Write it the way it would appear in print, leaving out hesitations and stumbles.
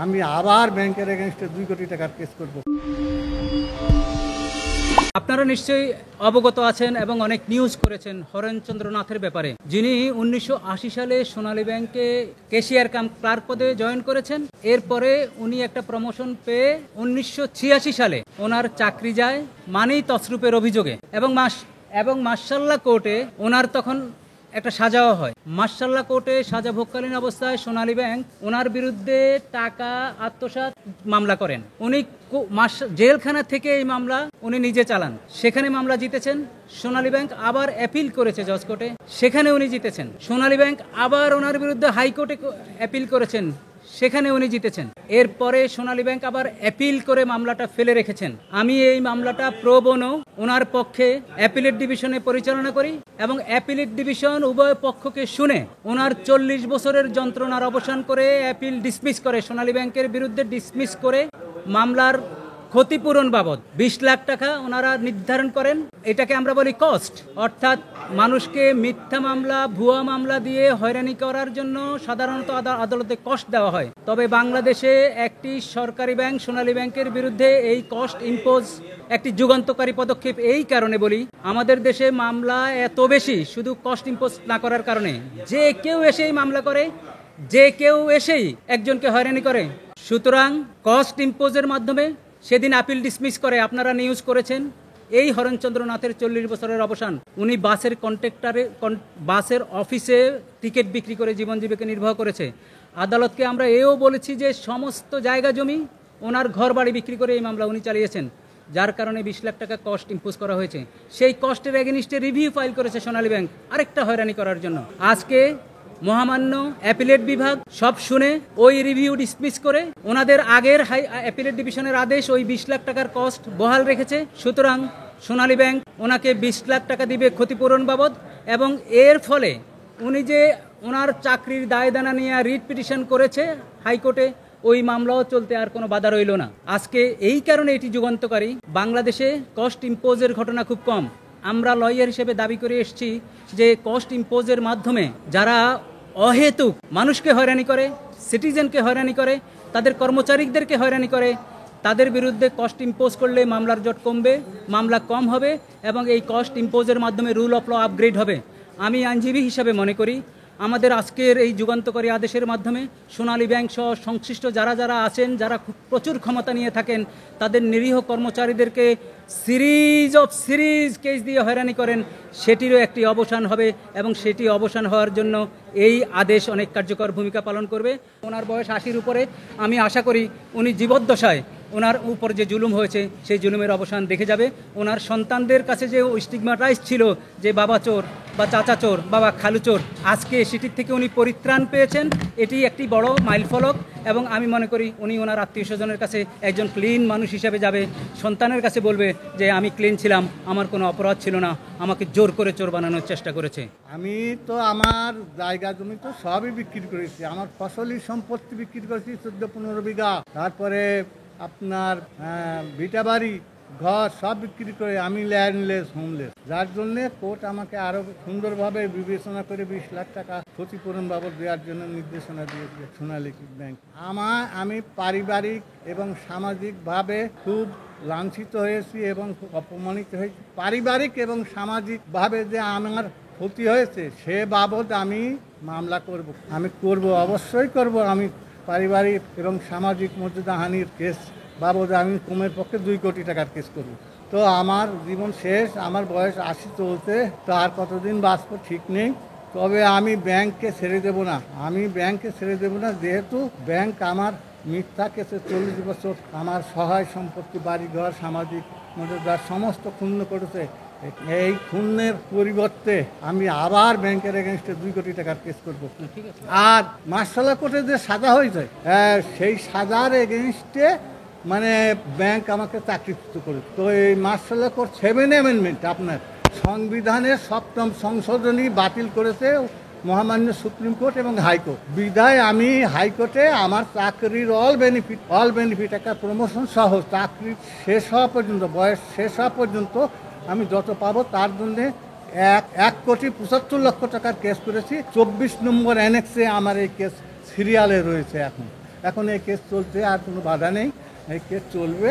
আমি আবার ব্যাংকের এগেনস্টে 2 কোটি টাকার কেস করব। আপনারা নিশ্চয়ই অবগত আছেন এবং অনেক নিউজ করেছেন হরেনচন্দ্র নাথের ব্যাপারে, যিনি 1980 সালে সোনালী ব্যাংকে ক্যাশিয়ার কাম ক্লার্ক পদে জয়েন করেছেন। এরপরে উনি একটা প্রমোশন পেয়ে 1986 সালে ওনার চাকরি যায় মানি তছরূপের অভিযোগে, এবং মার্শাল্লাহ কোর্টে ওনার তখন একটা সাজাও হয়। মার্শাল্লাহ কোর্টে সাজা ভোগকালীন অবস্থায় সোনালী ব্যাংক ওনার বিরুদ্ধে টাকা আত্মসাৎ মামলা করেন। উনি জেলখানা থেকে এই মামলা উনি নিজে চালান, সেখানে মামলা জিতেছেন। সোনালী ব্যাংক আবার অ্যাপিল করেছে জজ কোর্টে, সেখানে উনি জিতেছেন। সোনালী ব্যাংক আবার ওনার বিরুদ্ধে হাইকোর্টে অ্যাপিল করেছেন, সেখানে উনি জিতেছেন। এরপরে সোনালী ব্যাংক আবার অ্যাপিল করে মামলাটা ফেলে রেখেছেন। আমি এই মামলাটা প্রো বোনো ওনার পক্ষে অ্যাপিলেট ডিভিশনে পরিচালনা করি এবং অ্যাপিলেট ডিভিশন উভয় পক্ষকে শুনে ওনার 40 বছরের যন্ত্রণার অবসান করে অ্যাপিল ডিসমিস করে, সোনালী ব্যাংকের বিরুদ্ধে ডিসমিস করে মামলার ক্ষতিপূরণ বাবদ 20 লাখ টাকা ওনারা নির্ধারণ করেন। এটাকে আমরা বলি কস্ট, অর্থাৎ মানুষকে মিথ্যা মামলা ভুয়া মামলা দিয়ে হয়রানি করার জন্য সাধারণত আদালতে কস্ট দেওয়া হয়। তবে বাংলাদেশে একটি সরকারি ব্যাংক সোনালী ব্যাংকের বিরুদ্ধে এই কস্ট ইম্পোজ একটি যুগান্তকারী পদক্ষেপ। এই কারণে বলি, আমাদের দেশে মামলা এত বেশি শুধু কস্ট ইম্পোজ না করার কারণে। যে কেউ এসেই মামলা করে, যে কেউ এসেই একজনকে হয়রানি করে। সুতরাং কস্ট ইম্পোজের মাধ্যমে সেদিন আপিল ডিসমিস করে। আপনারা নিউজ করেছেন এই হরেনচন্দ্র নাথের 40 বছরের অবসান। উনি বাসের কন্ট্রাক্টরে বাসের অফিসে টিকিট বিক্রি করে জীবন জীবিকা নির্বাহ করেছে। আদালতকে আমরা এও বলেছি যে সমস্ত জায়গা জমি ওনার ঘর বাড়ি বিক্রি করে এই মামলা উনি চালিয়েছেন, যার কারণে 20 লাখ টাকা কস্ট ইম্পোজ করা হয়েছে। সেই কস্টের এগেনিস্টে রিভিউ ফাইল করেছে সোনালী ব্যাংক আরেকটা হয়রানি করার জন্য। আজকে মহামান্য অ্যাপিলেট বিভাগ সব শুনে ওই রিভিউ ডিসমিস করে ওনাদের আগের অ্যাপিলেট ডিভিশনের আদেশ ওই 20 লাখ টাকার কস্ট বহাল রেখেছে। সুতরাং সোনালী ব্যাংক ওনাকে 20 লাখ টাকা দিবে ক্ষতিপূরণ বাবদ, এবং এর ফলে উনি যে ওনার চাকরির দায়দানা নিয়ে রিট পিটিশন করেছে হাইকোর্টে, ওই মামলাও চলতে আর কোনো বাধা রইল না। আজকে এই কারণে এটি যুগান্তকারী। বাংলাদেশে কস্ট ইম্পোজের ঘটনা খুব কম। আমরা লয়ার হিসেবে দাবি করে এসেছি যে কস্ট ইম্পোজের মাধ্যমে যারা অহেতুক মানুষকে হয়রানি করে, সিটিজেনকে হয়রানি করে, তাদের কর্মচারীদেরকে হয়রানি করে, তাদের বিরুদ্ধে কস্ট ইম্পোজ করলে মামলার জট কমবে, মামলা কম হবে এবং এই কস্ট ইম্পোজের মাধ্যমে রুল অফ ল আপগ্রেড হবে। আমি আইনজীবী হিসাবে মনে করি আমাদের আজকের এই যুগান্তকারী আদেশের মাধ্যমে সোনালী ব্যাংক সহ সংশ্লিষ্ট যারা যারা আছেন, যারা প্রচুর ক্ষমতা নিয়ে থাকেন, তাদের নিরীহ কর্মচারীদেরকে সিরিজ কেস দিয়ে হয়রানি করেন, সেটিরও একটি অবসান হবে এবং সেটি অবসান হওয়ার জন্য এই আদেশ অনেক কার্যকর ভূমিকা পালন করবে। ওনার বয়স 80-র উপরে। আমি আশা করি উনি জীবদ্দশায় ওনার উপর যে জুলুম হয়েছে সেই জুলুমের অবসান দেখে যাবে। ওনার সন্তানদের কাছে যে স্টিগমাটাইজ ছিল যে বাবা চোর বা চাচা চোর, বাবা খালু চোর, আজকে সেটির থেকে উনি পরিত্রাণ পেয়েছেন। এটি একটি বড় মাইলফলক এবং আমি মনে করি উনি ওনার আত্মীয় স্বজনের কাছে একজন ক্লিন মানুষ হিসেবে যাবে, সন্তানের কাছে বলবে যে আমি ক্লিন ছিলাম, আমার কোনো অপরাধ ছিল না, আমাকে জোর করে চোর বানানোর চেষ্টা করেছে। আমি তো আমার জায়গা জমি তো সবই বিক্রি করেছি, আমার ফসলি সম্পত্তি বিক্রি করেছি 14-15 বিঘা, তারপরে আপনার ভিটা বাড়ি ঘর সব বিক্রি করে আমি ল্যান্ডলেস হোমলেস, যার জন্যে কোর্ট আমাকে আরো সুন্দরভাবে বিবেচনা করে 20 লাখ টাকা ক্ষতিপূরণ বাবদ দেওয়ার জন্য নির্দেশনা দিয়েছে সোনালী ব্যাংক। আমি পারিবারিক এবং সামাজিকভাবে খুব লাঞ্ছিত হয়েছি এবং খুব অপমানিত হয়েছি। পারিবারিক এবং সামাজিকভাবে যে আমার ক্ষতি হয়েছে সে বাবদ আমি মামলা করব, অবশ্যই করব। আমি পারিবারিক এবং সামাজিক মর্যাদাহানির কেস বাবদ আমি কমের পক্ষে 2 কোটি টাকার কেস করব। তো আমার জীবন শেষ, আমার বয়স 80 চলছে, তো আর কতদিন বাঁচবো ঠিক নেই। তবে আমি ব্যাংককে ছেড়ে দেব না, যেহেতু ব্যাংক আমার মিথ্যা কেসে 40 বছর আমার সহায় সম্পত্তি, বাড়িঘর, সামাজিক মর্যাদার সমস্ত ক্ষুণ্ণ করেছে। এই খুনের পরিবর্তে আমি আবার ব্যাংকের এগেনস্টে 2 কোটি টাকার কেস করব। আর মার্শাল্লাহ কোর্টে যে সাজা হয়েছে সেই সাজার এগেনস্টে মানে ব্যাংক আমাকে চাকরিচ্যুত করে। তো এই মার্শাল্লাহ কোর্ট 7 অ্যামেন্ডমেন্ট আপনার সংবিধানের 7ম সংশোধনী বাতিল করেছে মহামান্য সুপ্রিম কোর্ট এবং হাইকোর্ট। বিধায় আমি হাইকোর্টে আমার চাকরির অল বেনিফিট একটা প্রমোশন সহ চাকরি শেষ হওয়া পর্যন্ত, বয়স শেষ হওয়া পর্যন্ত আমি যত পাবো তার জন্যে 1,75,00,000 টাকার কেস করেছি। 24 নম্বর অ্যানেক্সে আমার এই কেস সিরিয়ালে রয়েছে এখন। এখন এই কেস চলছে, আর কোনো বাধা নেই, এই কেস চলবে।